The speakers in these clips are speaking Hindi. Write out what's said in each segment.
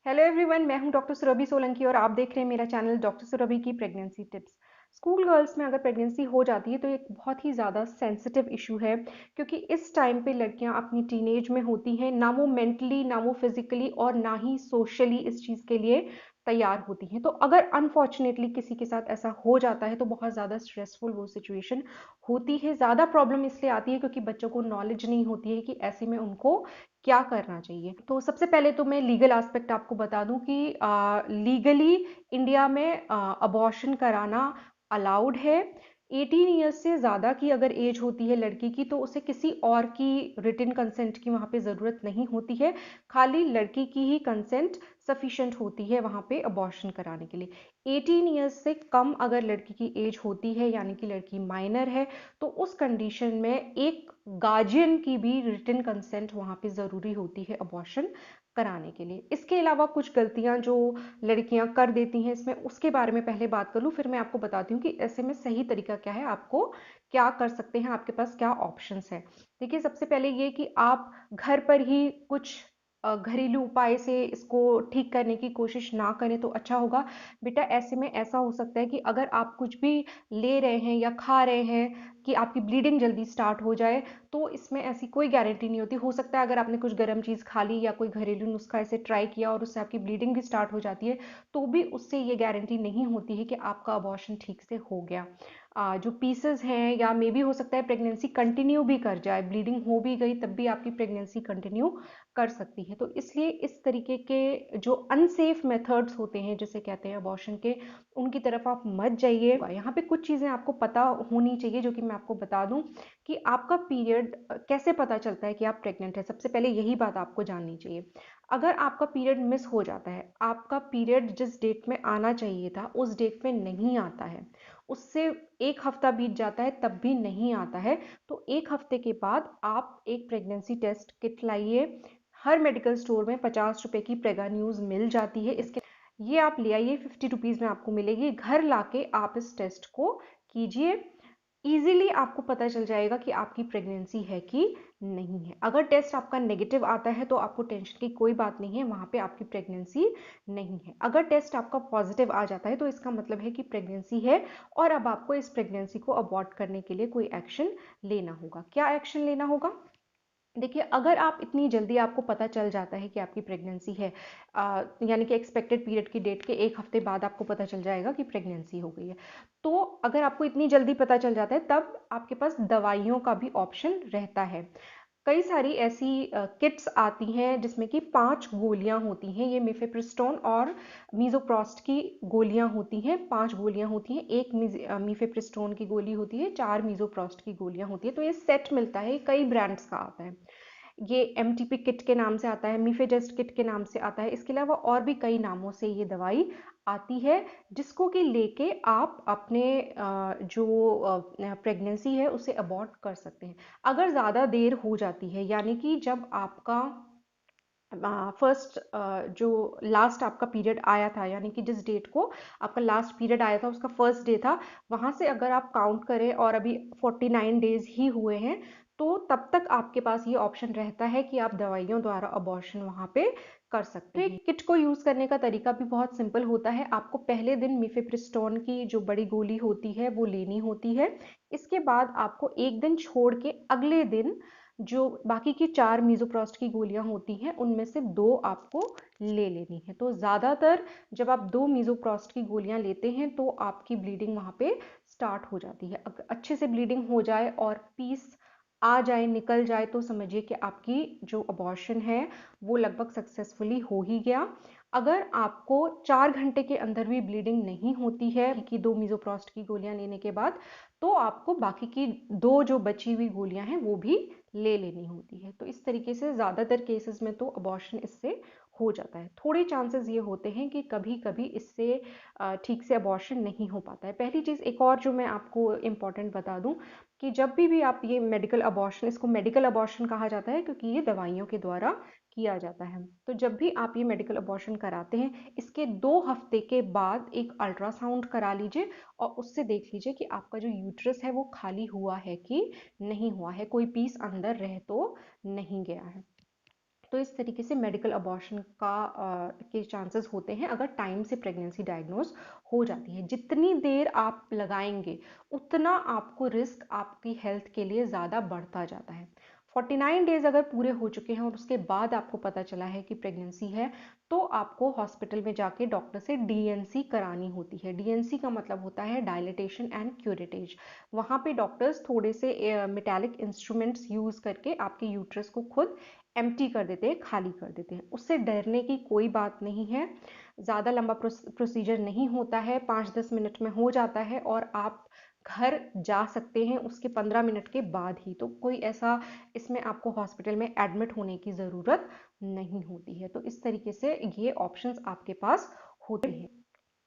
हेलो एवरीवन, मैं हूं डॉक्टर सुरभि सोलंकी और आप देख रहे हैं मेरा चैनल डॉक्टर सुरभि की प्रेगनेंसी टिप्स। स्कूल गर्ल्स में अगर प्रेगनेंसी हो जाती है तो एक बहुत ही ज़्यादा सेंसिटिव इशू है, क्योंकि इस टाइम पे लड़कियां अपनी टीनेज में होती हैं। ना वो मेंटली, ना वो फिजिकली और ना ही सोशली इस चीज़ के लिए तैयार होती हैं। तो अगर अनफॉर्चुनेटली किसी के साथ ऐसा हो जाता है तो बहुत ज़्यादा स्ट्रेसफुल वो सिचुएशन होती है। ज़्यादा प्रॉब्लम इसलिए आती है क्योंकि बच्चों को नॉलेज नहीं होती है कि ऐसे में उनको क्या करना चाहिए। तो सबसे पहले तो मैं लीगल एस्पेक्ट आपको बता दूं कि लीगली इंडिया में अबॉर्शन कराना अलाउड है। 18 ईयर्स से ज़्यादा की अगर एज होती है लड़की की तो उसे किसी और की रिटन कंसेंट की वहाँ पे ज़रूरत नहीं होती है। खाली लड़की की ही कंसेंट सफिशेंट होती है वहाँ पे अबॉर्शन कराने के लिए। 18 ईयर्स से कम अगर लड़की की एज होती है, यानी कि लड़की माइनर है, तो उस कंडीशन में एक गार्जियन की भी रिटन कंसेंट वहाँ पे ज़रूरी होती है अबॉर्शन कराने के लिए। इसके अलावा कुछ गलतियां जो लड़कियां कर देती हैं इसमें, उसके बारे में पहले बात कर लूँ, फिर मैं आपको बताती हूँ कि ऐसे में सही तरीका क्या है, आपको क्या कर सकते हैं, आपके पास क्या ऑप्शंस हैं। देखिए, सबसे पहले ये कि आप घर पर ही कुछ घरेलू उपाय से इसको ठीक करने की कोशिश ना करें तो अच्छा होगा। बेटा, ऐसे में ऐसा हो सकता है कि अगर आप कुछ भी ले रहे हैं या खा रहे हैं कि आपकी ब्लीडिंग जल्दी स्टार्ट हो जाए, तो इसमें ऐसी कोई गारंटी नहीं होती। हो सकता है अगर आपने कुछ गर्म चीज़ खा ली या कोई घरेलू नुस्खा ऐसे ट्राई किया और उससे आपकी ब्लीडिंग भी स्टार्ट हो जाती है, तो भी उससे ये गारंटी नहीं होती है कि आपका अबॉर्शन ठीक से हो गया। जो पीसेस हैं, या मे बी हो सकता है प्रेगनेंसी कंटिन्यू भी कर जाए, ब्लीडिंग हो भी गई तब भी आपकी प्रेगनेंसी कंटिन्यू कर सकती है। तो इसलिए इस तरीके के जो अनसेफ मेथड्स होते हैं, जिसे कहते हैं अबॉर्शन के, उनकी तरफ आप मत जाइए। यहाँ पे कुछ चीज़ें आपको पता होनी चाहिए जो कि मैं आपको बता दूं कि आपका पीरियड कैसे पता चलता है कि आप प्रेग्नेंट है। सबसे पहले यही बात आपको जाननी चाहिए। अगर आपका पीरियड मिस हो जाता है, आपका पीरियड जिस डेट में आना चाहिए था उस डेट में नहीं आता है, उससे एक हफ्ता बीत जाता है तब भी नहीं आता है, तो एक हफ्ते के बाद आप एक प्रेगनेंसी टेस्ट किट लाइए। हर मेडिकल स्टोर में 50 रुपए की प्रेगा न्यूज़ मिल जाती है। इसके ये आप ले आइए, 50 रुपीज़ में आपको मिलेगी। घर लाके आप इस टेस्ट को कीजिए। ईजिली आपको पता चल जाएगा कि आपकी प्रेगनेंसी है कि नहीं है। अगर टेस्ट आपका नेगेटिव आता है तो आपको टेंशन की कोई बात नहीं है, वहाँ पे आपकी प्रेगनेंसी नहीं है। अगर टेस्ट आपका पॉजिटिव आ जाता है तो इसका मतलब है कि प्रेगनेंसी है, और अब आपको इस प्रेगनेंसी को अबॉर्ट करने के लिए कोई एक्शन लेना होगा। क्या एक्शन लेना होगा? देखिए, अगर आप इतनी जल्दी, आपको पता चल जाता है कि आपकी प्रेगनेंसी है, यानी कि एक्सपेक्टेड पीरियड की डेट के एक हफ्ते बाद आपको पता चल जाएगा कि प्रेगनेंसी हो गई है, तो अगर आपको इतनी जल्दी पता चल जाता है तब आपके पास दवाइयों का भी ऑप्शन रहता है। कई सारी ऐसी किट्स आती हैं जिसमें कि 5 गोलियां होती हैं। ये मिफेप्रिस्टोन और मीजोप्रोस्ट की गोलियां होती हैं। 5 गोलियां होती हैं, एक मिफेप्रिस्टोन की गोली होती है, 4 मीजोप्रोस्ट की गोलियां होती है। तो ये सेट मिलता है, कई ब्रांड्स का आता है। ये एमटीपी किट के नाम से आता है, मीफेजेस्ट किट के नाम से आता है। इसके अलावा और भी कई नामों से ये दवाई आती है, जिसको कि लेके आप अपने जो प्रेगनेंसी है उसे अबॉर्ट कर सकते हैं। अगर ज़्यादा देर हो जाती है, यानी कि जब आपका फर्स्ट जो लास्ट आपका पीरियड आया था, यानी कि जिस डेट को आपका लास्ट पीरियड आया था उसका फर्स्ट डे था, वहाँ से अगर आप काउंट करें और अभी 49 डेज ही हुए हैं, तो तब तक आपके पास ये ऑप्शन रहता है कि आप दवाइयों द्वारा अबॉर्शन वहाँ पे कर सकते हैं। किट को यूज़ करने का तरीका भी बहुत सिंपल होता है। आपको पहले दिन मिफेप्रिस्टोन की जो बड़ी गोली होती है वो लेनी होती है। इसके बाद आपको एक दिन छोड़ के अगले दिन जो बाकी की 4 मीज़ोप्रोस्ट की गोलियां होती हैं उनमें से 2 आपको ले लेनी है। तो ज़्यादातर जब आप 2 मीज़ोप्रोस्ट की गोलियां लेते हैं तो आपकी ब्लीडिंग वहाँ पे स्टार्ट हो जाती है। अगर अच्छे से ब्लीडिंग हो जाए और पीस आ जाए, निकल जाए, तो समझिए कि आपकी जो अबॉर्शन है वो लगभग सक्सेसफुली हो ही गया। अगर आपको 4 घंटे के अंदर भी ब्लीडिंग नहीं होती है कि 2 मीज़ोप्रोस्ट की गोलियां लेने के बाद, तो आपको बाकी की 2 जो बची हुई गोलियां हैं वो भी ले लेनी होती है। तो इस तरीके से ज़्यादातर केसेस में तो अबॉर्शन इससे हो जाता है। थोड़े चांसेस ये होते हैं कि कभी कभी इससे ठीक से अबॉर्शन नहीं हो पाता है। पहली चीज़ एक और जो मैं आपको इम्पॉर्टेंट बता दूं, कि जब भी आप ये मेडिकल अबॉर्शन, इसको मेडिकल अबॉर्शन कहा जाता है क्योंकि ये दवाइयों के द्वारा किया जाता है। तो जब भी आप ये मेडिकल अबॉर्शन कराते हैं, इसके 2 हफ्ते के बाद एक अल्ट्रासाउंड करा लीजिए और उससे देख लीजिए कि आपका जो यूट्रस है वो खाली हुआ है कि नहीं हुआ है, कोई पीस अंदर रह तो नहीं गया है। तो इस तरीके से मेडिकल अबॉर्शन के चांसेस होते हैं अगर टाइम से प्रेगनेंसी डायग्नोज हो जाती है। जितनी देर आप लगाएंगे उतना आपको रिस्क आपकी हेल्थ के लिए ज़्यादा बढ़ता जाता है। 49 डेज अगर पूरे हो चुके हैं और उसके बाद आपको पता चला है कि प्रेगनेंसी है, तो आपको हॉस्पिटल में जाके डॉक्टर से डीएनसी करानी होती है। डीएनसी का मतलब होता है डायलिटेशन एंड क्यूरेटेज। वहाँ पे डॉक्टर्स थोड़े से मेटालिक इंस्ट्रूमेंट्स यूज़ करके आपके यूट्रस को खुद एम्प्टी कर देते हैं, खाली कर देते हैं। उससे डरने की कोई बात नहीं है। ज़्यादा लंबा प्रोसीजर नहीं होता है, 5-10 मिनट में हो जाता है और आप घर जा सकते हैं उसके 15 मिनट के बाद ही। तो कोई ऐसा इसमें आपको हॉस्पिटल में एडमिट होने की ज़रूरत नहीं होती है। तो इस तरीके से ये ऑप्शंस आपके पास होते हैं।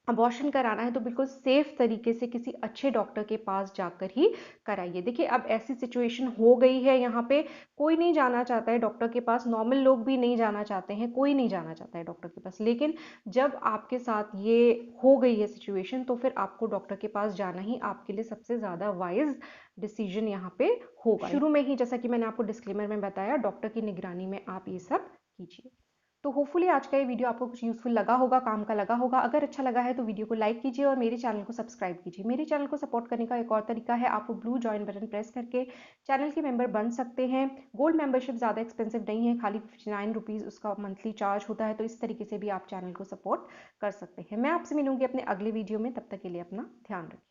अबॉर्शन कराना है तो बिल्कुल सेफ तरीके से किसी अच्छे डॉक्टर के पास जाकर ही कराइए। देखिए अब ऐसी सिचुएशन हो गई है, यहाँ पे कोई नहीं जाना चाहता है डॉक्टर के पास, नॉर्मल लोग भी नहीं जाना चाहते हैं, कोई नहीं जाना चाहता है डॉक्टर के पास। लेकिन जब आपके साथ ये हो गई है सिचुएशन, तो फिर आपको डॉक्टर के पास जाना ही आपके लिए सबसे ज़्यादा वाइज डिसीजन यहाँ पे होगा। शुरू में ही जैसा कि मैंने आपको डिस्क्लेमर में बताया, डॉक्टर की निगरानी में आप ये सब कीजिए। तो होपफुली आज का ये वीडियो आपको कुछ यूज़फुल लगा होगा, काम का लगा होगा। अगर अच्छा लगा है तो वीडियो को लाइक कीजिए और मेरे चैनल को सब्सक्राइब कीजिए। मेरे चैनल को सपोर्ट करने का एक और तरीका है, आप ब्लू जॉइन बटन प्रेस करके चैनल के मेंबर बन सकते हैं। गोल्ड मेंबरशिप ज़्यादा एक्सपेंसिव नहीं है, खाली 59 रुपीज़ उसका मंथली चार्ज होता है। तो इस तरीके से भी आप चैनल को सपोर्ट कर सकते हैं। मैं आपसे मिलूंगी अपने अगले वीडियो में, तब तक के लिए अपना ध्यान रखिए।